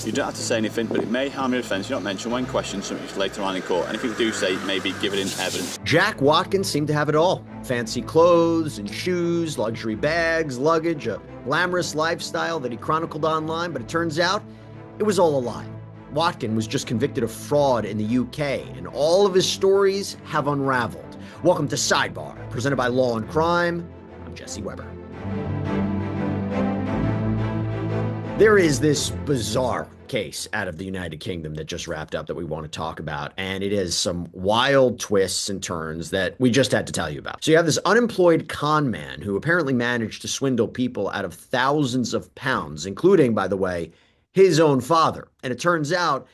You don't have to say anything, but it may harm your defence. You're not mentioned when questioned, something later on in court. Anything you do say, maybe give it in evidence. Jack Watkins seemed to have it all. Fancy clothes and shoes, luxury bags, luggage, a glamorous lifestyle that he chronicled online, but it turns out it was all a lie. Watkin was just convicted of fraud in the UK, and all of his stories have unraveled. Welcome to Sidebar, presented by Law and Crime. I'm Jesse Weber. There is this bizarre case out of the United Kingdom that just wrapped up that we want to talk about, and it is some wild twists and turns that we just had to tell you about. So you have this unemployed con man who apparently managed to swindle people out of thousands of pounds, including, by the way, his own father. And it turns out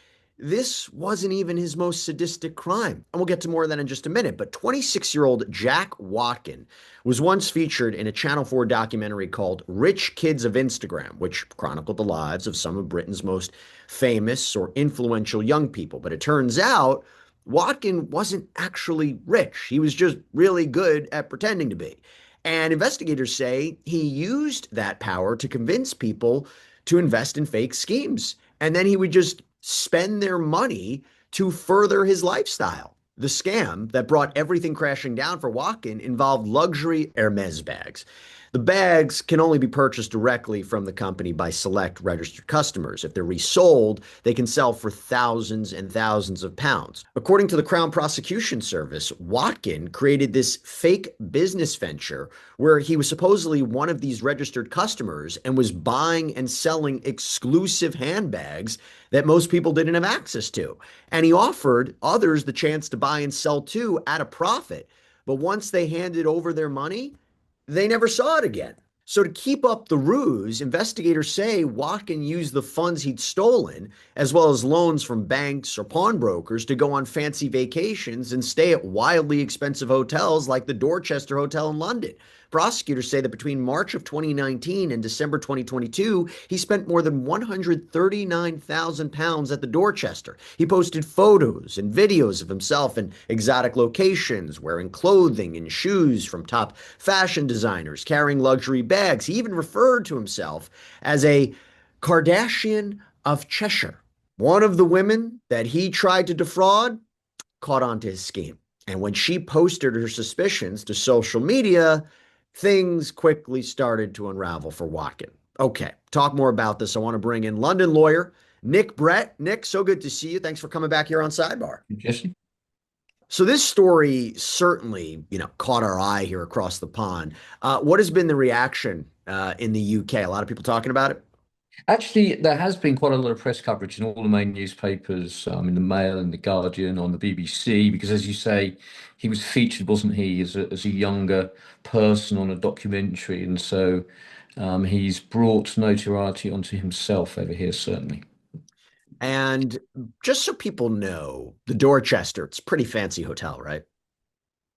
this wasn't even his most sadistic crime. And we'll get to more of that in just a minute. But 26-year-old Jack Watkin was once featured in a Channel 4 documentary called Rich Kids of Instagram, which chronicled the lives of some of Britain's most famous or influential young people. But it turns out Watkin wasn't actually rich. He was just really good at pretending to be. And investigators say he used that power to convince people to invest in fake schemes. And then he would just spend their money to further his lifestyle. The scam that brought everything crashing down for Watkin involved luxury Hermes bags. The bags can only be purchased directly from the company by select registered customers. If they're resold, they can sell for thousands and thousands of pounds. According to the Crown Prosecution Service, Watkin created this fake business venture where he was supposedly one of these registered customers and was buying and selling exclusive handbags that most people didn't have access to. And he offered others the chance to buy and sell too at a profit. But once they handed over their money, they never saw it again. So to keep up the ruse, investigators say Watkin used the funds he'd stolen, as well as loans from banks or pawnbrokers, to go on fancy vacations and stay at wildly expensive hotels like the Dorchester Hotel in London. Prosecutors say that between March of 2019 and December 2022, he spent more than £139,000 at the Dorchester. He posted photos and videos of himself in exotic locations, wearing clothing and shoes from top fashion designers, carrying luxury bags. He even referred to himself as a Kardashian of Cheshire. One of the women that he tried to defraud caught on to his scheme. And when she posted her suspicions to social media, things quickly started to unravel for Watkin. Okay, talk more about this. I want to bring in London lawyer Nick Brett. Nick, so good to see you. Thanks for coming back here on Sidebar. Jesse. So this story certainly, caught our eye here across the pond. What has been the reaction in the UK? A lot of people talking about it? Actually, there has been quite a lot of press coverage in all the main newspapers, in the Mail and the Guardian, on the BBC, because as you say, he was featured, wasn't he, as a younger person on a documentary, and so he's brought notoriety onto himself over here, certainly. And just so people know, the Dorchester, it's a pretty fancy hotel, right?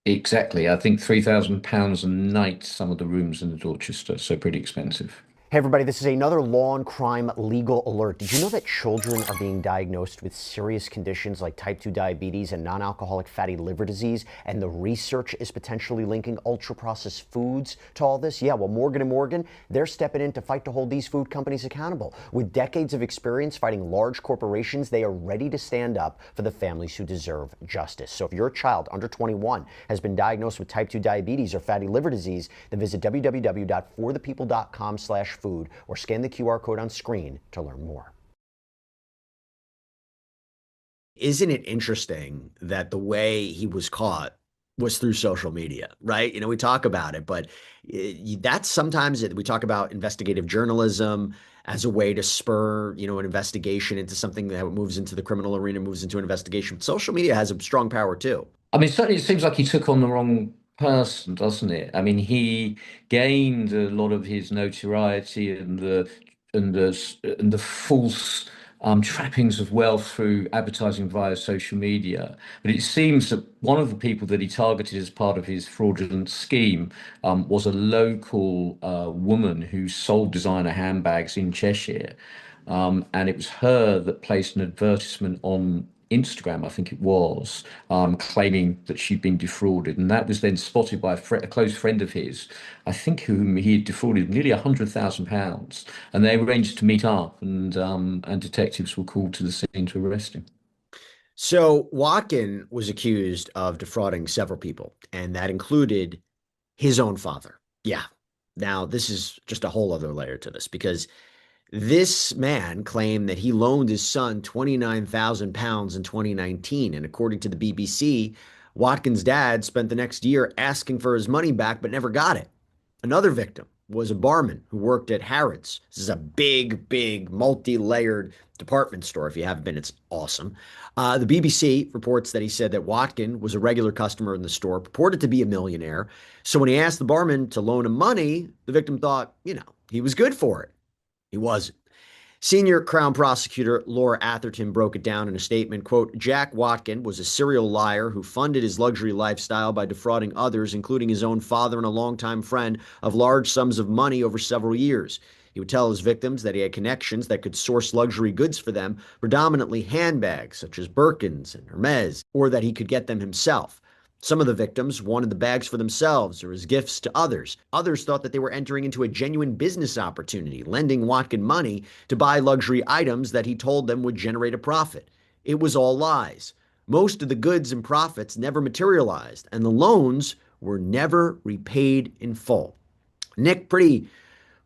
Exactly. I think £3,000 a night, some of the rooms in the Dorchester, so pretty expensive. Hey everybody, this is another Law and Crime legal alert. Did you know that children are being diagnosed with serious conditions like type 2 diabetes and non-alcoholic fatty liver disease, and the research is potentially linking ultra-processed foods to all this? Yeah, well, Morgan & Morgan, they're stepping in to fight to hold these food companies accountable. With decades of experience fighting large corporations, they are ready to stand up for the families who deserve justice. So if your child under 21 has been diagnosed with type 2 diabetes or fatty liver disease, then visit www.forthepeople.com/food or scan the QR code on screen to learn more. Isn't it interesting that the way he was caught was through social media, right? We talk about it, but that's sometimes we talk about investigative journalism as a way to spur, an investigation into something that moves into the criminal arena, moves into an investigation. But social media has a strong power too. I mean, certainly it seems like he took on the wrong person, doesn't it? I mean, he gained a lot of his notoriety and the false trappings of wealth through advertising via social media. But it seems that one of the people that he targeted as part of his fraudulent scheme was a local woman who sold designer handbags in Cheshire. And it was her that placed an advertisement on Instagram, I think it was, claiming that she'd been defrauded. And that was then spotted by a close friend of his, I think, whom he had defrauded nearly £100,000. And they arranged to meet up, and detectives were called to the scene to arrest him. So Watkin was accused of defrauding several people, and that included his own father. Yeah. Now, this is just a whole other layer to this because this man claimed that he loaned his son £29,000 in 2019. And according to the BBC, Watkins' dad spent the next year asking for his money back, but never got it. Another victim was a barman who worked at Harrods. This is a big, big, multi-layered department store. If you haven't been, it's awesome. The BBC reports that he said that Watkin was a regular customer in the store, purported to be a millionaire. So when he asked the barman to loan him money, the victim thought, he was good for it. He wasn't. Senior Crown Prosecutor Laura Atherton broke it down in a statement, quote, Jack Watkin was a serial liar who funded his luxury lifestyle by defrauding others, including his own father and a longtime friend, of large sums of money over several years. He would tell his victims that he had connections that could source luxury goods for them, predominantly handbags such as Birkins and Hermes, or that he could get them himself. Some of the victims wanted the bags for themselves or as gifts to others. Others thought that they were entering into a genuine business opportunity, lending Watkin money to buy luxury items that he told them would generate a profit. It was all lies. Most of the goods and profits never materialized, and the loans were never repaid in full. Nick, pretty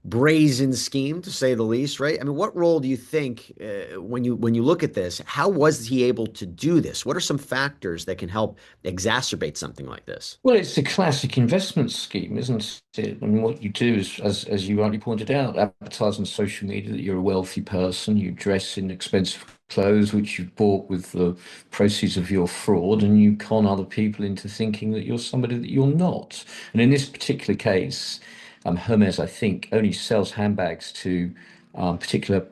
brazen scheme to say the least, right? I mean, what role do you think when you look at this? How was he able to do this? What are some factors that can help exacerbate something like this? Well, it's a classic investment scheme, isn't it? I mean, what you do is, as you rightly pointed out, advertise on social media that you're a wealthy person, you dress in expensive clothes which you've bought with the proceeds of your fraud, and you con other people into thinking that you're somebody that you're not. And in this particular case, Hermes, I think, only sells handbags to particular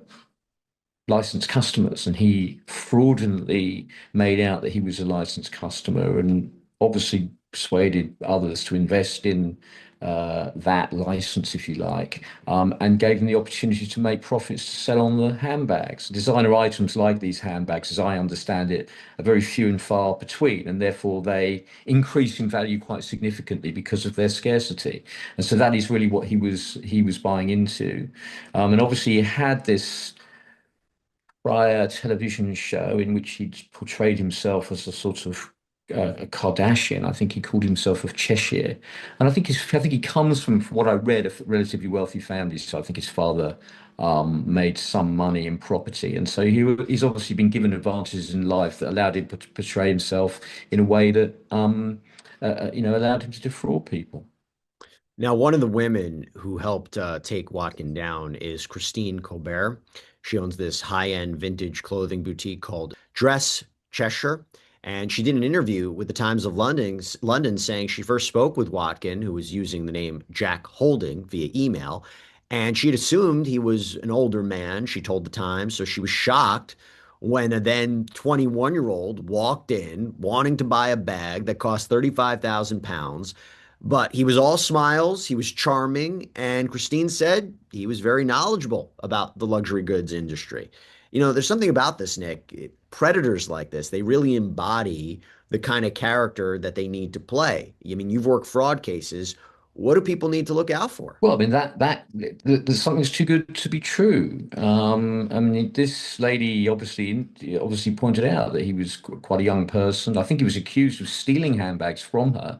licensed customers, and he fraudulently made out that he was a licensed customer and obviously persuaded others to invest in that license, if you like, and gave them the opportunity to make profits to sell on the handbags. Designer items like these handbags, as I understand it, are very few and far between, and therefore they increase in value quite significantly because of their scarcity. And so that is really what he was buying into. And obviously he had this prior television show in which he portrayed himself as a sort of a Kardashian. I think he called himself of Cheshire, and I think he comes from what I read, a relatively wealthy family. So I think his father made some money in property, and so he's obviously been given advantages in life that allowed him to portray himself in a way that allowed him to defraud people. Now, one of the women who helped take Watkin down is Christine Colbert. She owns this high-end vintage clothing boutique called Dress Cheshire. And she did an interview with the Times of London saying she first spoke with Watkin, who was using the name Jack Holding via email. And she had assumed he was an older man, she told the Times. So she was shocked when a then 21-year-old walked in wanting to buy a bag that cost £35,000. But he was all smiles, he was charming, and Christine said he was very knowledgeable about the luxury goods industry. There's something about this, Nick. Predators like this, they really embody the kind of character that they need to play. I mean, you've worked fraud cases. What do people need to look out for? Well, I mean there's something's too good to be true. I mean, this lady obviously pointed out that he was quite a young person. I think he was accused of stealing handbags from her.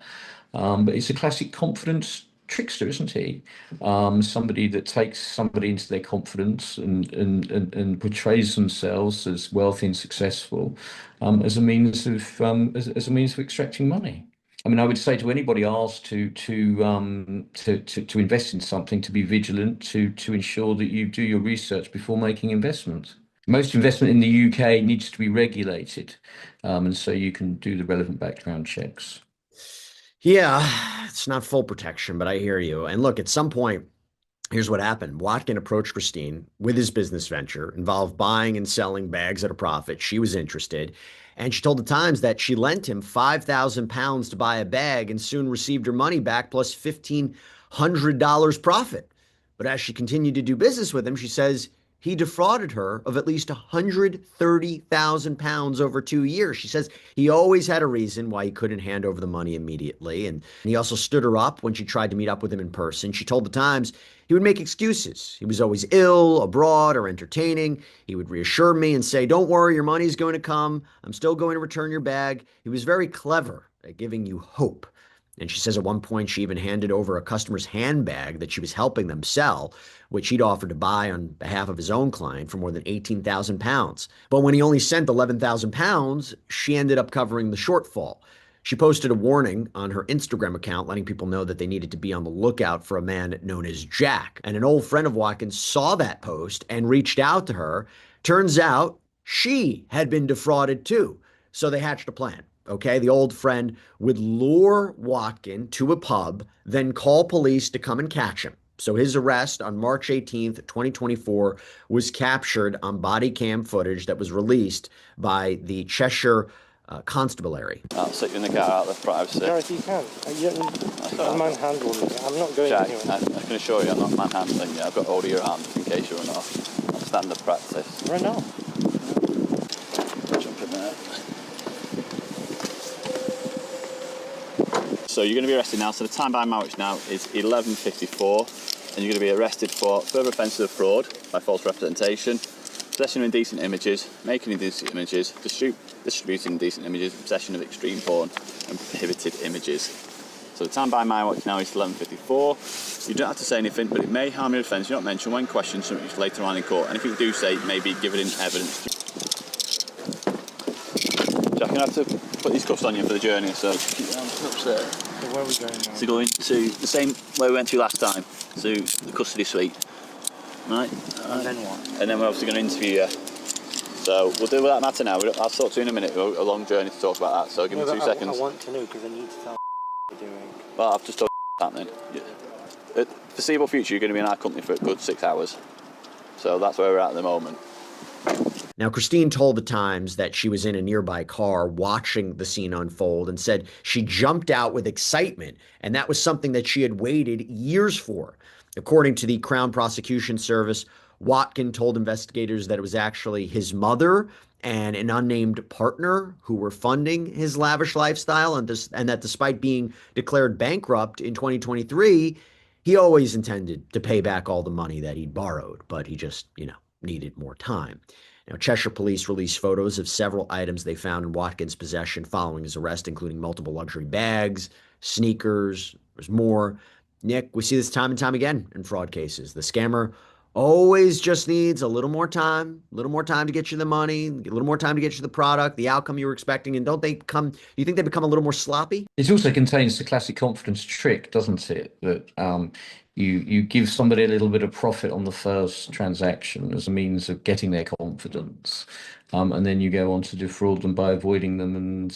But it's a classic confidence trickster, isn't he? Somebody that takes somebody into their confidence and portrays themselves as wealthy and successful as a means of as a means of extracting money. I mean, I would say to anybody asked to invest in something, to be vigilant, to ensure that you do your research before making investments. Most investment in the UK needs to be regulated, and so you can do the relevant background checks. Yeah, it's not full protection, but I hear you. And look, at some point, here's what happened. Watkin approached Christine with his business venture, involved buying and selling bags at a profit. She was interested. And she told the Times that she lent him £5,000 to buy a bag and soon received her money back plus $1,500 profit. But as she continued to do business with him, she says he defrauded her of at least 130,000 pounds over 2 years. She says he always had a reason why he couldn't hand over the money immediately. And he also stood her up when she tried to meet up with him in person. She told the Times he would make excuses. He was always ill, abroad, or entertaining. He would reassure me and say, "Don't worry, your money's going to come. I'm still going to return your bag." He was very clever at giving you hope. And she says at one point she even handed over a customer's handbag that she was helping them sell, which he'd offered to buy on behalf of his own client for more than 18,000 pounds. But when he only sent 11,000 pounds, she ended up covering the shortfall. She posted a warning on her Instagram account letting people know that they needed to be on the lookout for a man known as Jack. And an old friend of Watkins saw that post and reached out to her. Turns out she had been defrauded too. So they hatched a plan. Okay, the old friend would lure Watkin to a pub, then call police to come and catch him. So his arrest on March 18th, 2024 was captured on body cam footage that was released by the Cheshire Constabulary. I'll sit you in the car out of privacy. Gareth, you can. You don't manhandle me. I'm not going Jack, anywhere. I can assure you I'm not manhandling you. I've got hold of your arm in case you run off. That's standard practice. Run off. Jump in there. So you're going to be arrested now. So the time by my watch now is 11:54, and you're going to be arrested for further offences of fraud by false representation, possession of indecent images, making indecent images, distributing indecent images, possession of extreme porn, and prohibited images. So the time by my watch now is 11:54. You don't have to say anything, but it may harm your defence. You're not mentioned when questioned something later on in court. Anything you do say may be given in evidence. Jack, I'm going to have to put these cuffs on you for the journey, so keep your arms upstairs. So where are we going now? So going to the same way we went to last time, to the custody suite. Right? And then what? And then we're obviously going to interview you. So we'll deal with that matter now. I'll talk to you in a minute. We've got a long journey to talk about that, so give me 2 seconds. I want to know because I need to tell what you're doing. Well, I've just told you happening. At foreseeable future, you're going to be in our company for a good 6 hours. So that's where we're at the moment. Now, Christine told the Times that she was in a nearby car watching the scene unfold and said she jumped out with excitement, and that was something that she had waited years for. According to the Crown Prosecution Service, Watkin told investigators that it was actually his mother and an unnamed partner who were funding his lavish lifestyle, and that despite being declared bankrupt in 2023, he always intended to pay back all the money that he'd borrowed, but he just, needed more time. Now, Cheshire police released photos of several items they found in Watkins' possession following his arrest, including multiple luxury bags, sneakers. There's more. Nick, we see this time and time again in fraud cases. The scammer always just needs a little more time to get you the money, a little more time to get you the product, the outcome you were expecting. And do you think they become a little more sloppy? It also contains the classic confidence trick, doesn't it? That you give somebody a little bit of profit on the first transaction as a means of getting their confidence, and then you go on to defraud them by avoiding them and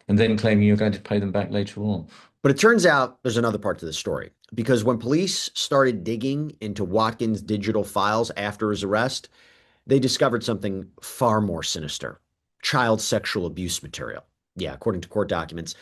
then claiming you're going to pay them back later on. But it turns out there's another part to the story, because when police started digging into Watkins' digital files after his arrest, they discovered something far more sinister: child sexual abuse material. Yeah, according to court documents,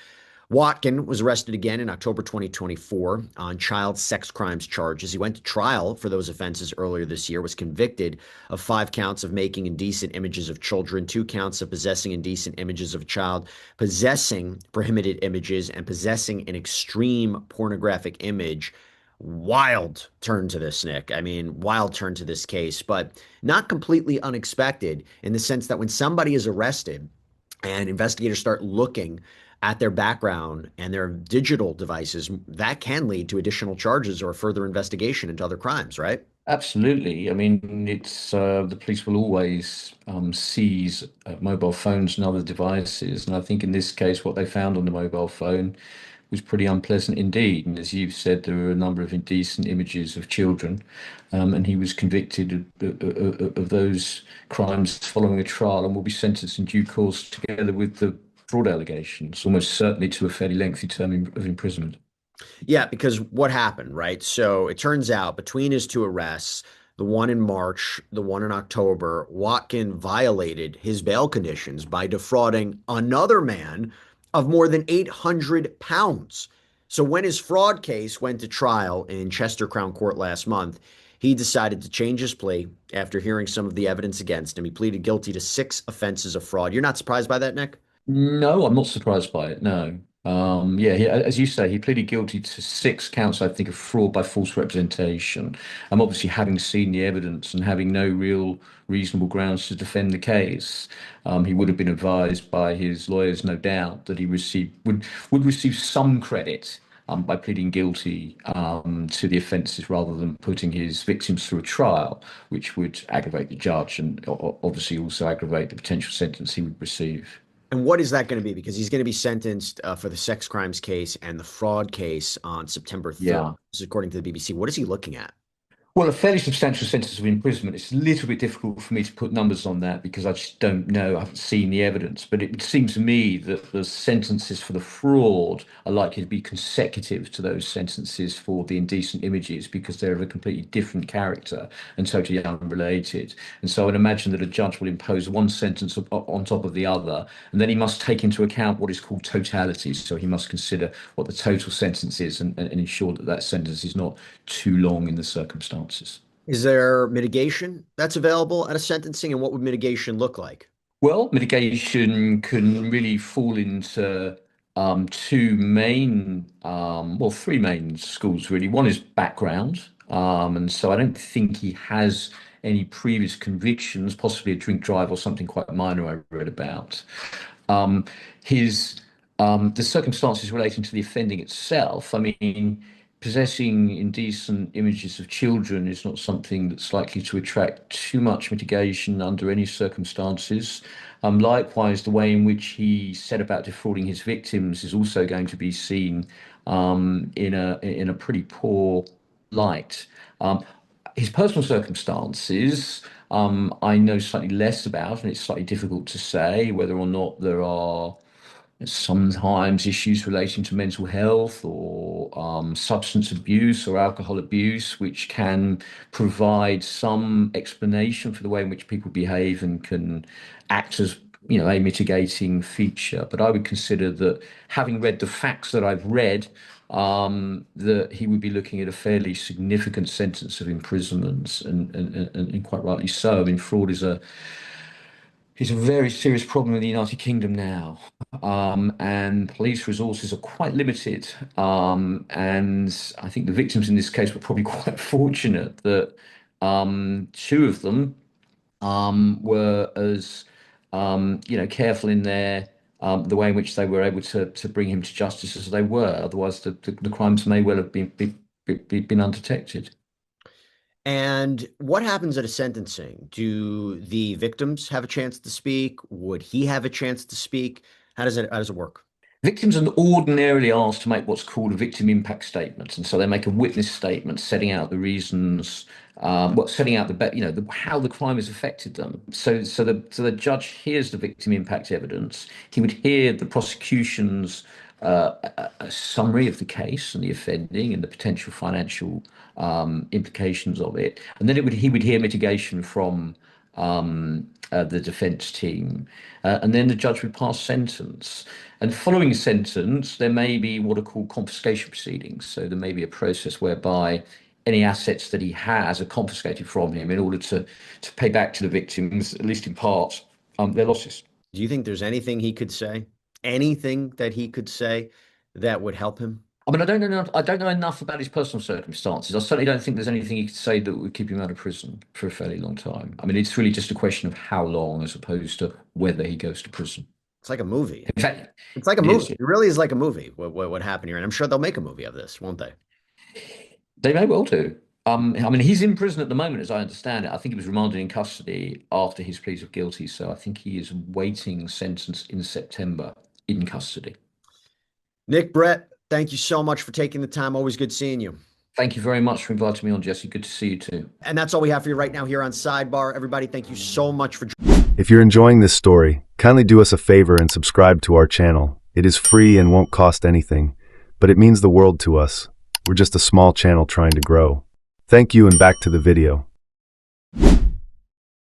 Watkin was arrested again in October 2024 on child sex crimes charges. He went to trial for those offenses earlier this year, was convicted of 5 counts of making indecent images of children, 2 counts of possessing indecent images of a child, possessing prohibited images, and possessing an extreme pornographic image. Wild turn to this, Nick. I mean, wild turn to this case, but not completely unexpected in the sense that when somebody is arrested and investigators start looking at their background and their digital devices, that can lead to additional charges or further investigation into other crimes, right? Absolutely. I mean, it's the police will always seize mobile phones and other devices. And I think in this case, what they found on the mobile phone was pretty unpleasant indeed. And as you've said, there were a number of indecent images of children, and he was convicted of those crimes following a trial and will be sentenced in due course together with the fraud allegations, almost certainly to a fairly lengthy term of imprisonment. Yeah, because what happened, right? So it turns out between his 2 arrests, the one in March, the one in October, Watkin violated his bail conditions by defrauding another man of more than 800 pounds. So when his fraud case went to trial in Chester Crown Court last month, he decided to change his plea after hearing some of the evidence against him. He pleaded guilty to 6 offenses of fraud. You're not surprised by that, Nick? No, I'm not surprised by it. No. Yeah, as you say, he pleaded guilty to 6 counts, I think, of fraud by false representation. Obviously, having seen the evidence and having no real reasonable grounds to defend the case, he would have been advised by his lawyers, no doubt, that he would receive some credit by pleading guilty to the offences rather than putting his victims through a trial, which would aggravate the judge and obviously also aggravate the potential sentence he would receive. And what is that going to be? Because he's going to be sentenced for the sex crimes case and the fraud case on September 3rd. Yeah. This is according to the BBC. What is he looking at? Well, a fairly substantial sentence of imprisonment. It's a little bit difficult for me to put numbers on that because I just don't know. I haven't seen the evidence. But it would seem to me that the sentences for the fraud are likely to be consecutive to those sentences for the indecent images because they're of a completely different character and totally unrelated. And so I'd imagine that a judge will impose one sentence on top of the other, and then he must take into account what is called totality. So he must consider what the total sentence is and ensure that that sentence is not too long in the circumstances. Is there mitigation that's available at a sentencing, and what would mitigation look like? Well, mitigation can really fall into three main schools, really. One is background. And so I don't think he has any previous convictions, possibly a drink drive or something quite minor I read about. Um, his The circumstances relating to the offending itself, I mean, possessing indecent images of children is not something that's likely to attract too much mitigation under any circumstances. Likewise, the way in which he set about defrauding his victims is also going to be seen in a pretty poor light. His personal circumstances, I know slightly less about, and it's slightly difficult to say whether or not there are sometimes issues relating to mental health or substance abuse or alcohol abuse, which can provide some explanation for the way in which people behave and can act as a mitigating feature. But I would consider that, having read the facts that I've read, that he would be looking at a fairly significant sentence of imprisonment, and quite rightly so. I mean, fraud is a very serious problem in the United Kingdom now, and police resources are quite limited. And I think the victims in this case were probably quite fortunate that 2 of them were as careful in the way in which they were able to bring him to justice as they were. Otherwise, the crimes may well have been undetected. And what happens at a sentencing? Do the victims have a chance to speak? Would he have a chance to speak? How does it work? Victims are ordinarily asked to make what's called a victim impact statement, and so they make a witness statement setting out the reasons, setting out how the crime has affected them. So the judge hears the victim impact evidence. He would hear the prosecution's a summary of the case and the offending and the potential financial implications of it, and then he would hear mitigation from the defence team, and then the judge would pass sentence. And following sentence, there may be what are called confiscation proceedings. So there may be a process whereby any assets that he has are confiscated from him in order to pay back to the victims, at least in part, their losses. Do you think there's anything he could say? Anything that he could say that would help him? I mean, I don't know enough about his personal circumstances. I certainly don't think there's anything he could say that would keep him out of prison for a fairly long time. I mean, it's really just a question of how long as opposed to whether he goes to prison. It's like a movie. In fact, it's like a movie. It really is like a movie. What happened here? And I'm sure they'll make a movie of this, won't they? They may well do. I mean, he's in prison at the moment, as I understand it. I think he was remanded in custody after his pleas of guilty. So I think he is waiting sentence in September in custody. Nick Brett, thank you so much for taking the time. Always good seeing you. Thank you very much for inviting me on, Jesse. Good to see you too. And that's all we have for you right now here on Sidebar. Everybody, thank you so much for If you're enjoying this story, kindly do us a favor and subscribe to our channel. It is free and won't cost anything, but it means the world to us. We're just a small channel trying to grow. Thank you, and back to the video.